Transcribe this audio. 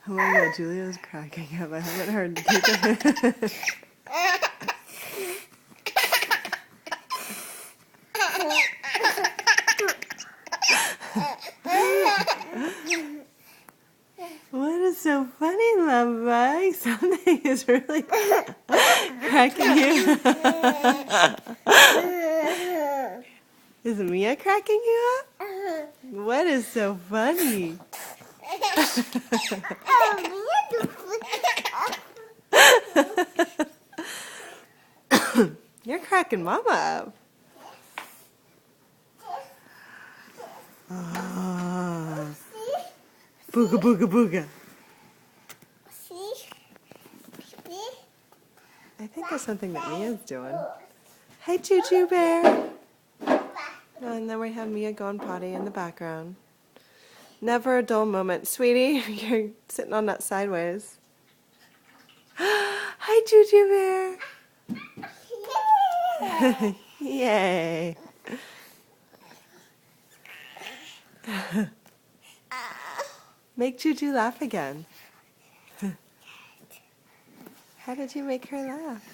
Oh my god, Julia's cracking up. I haven't heard Pika. What is so funny, love bug? Something is really cracking you. Is Mia cracking you up? What is so funny? You're cracking Mama up. Oh. Booga booga booga. I think there's something that Mia's doing. Hey, Choo Choo Bear. And then we have Mia going potty in the background. Never a dull moment. Sweetie, you're sitting on that sideways. Hi, Choo Choo Bear. Yay. Make Choo Choo laugh again. How did you make her laugh?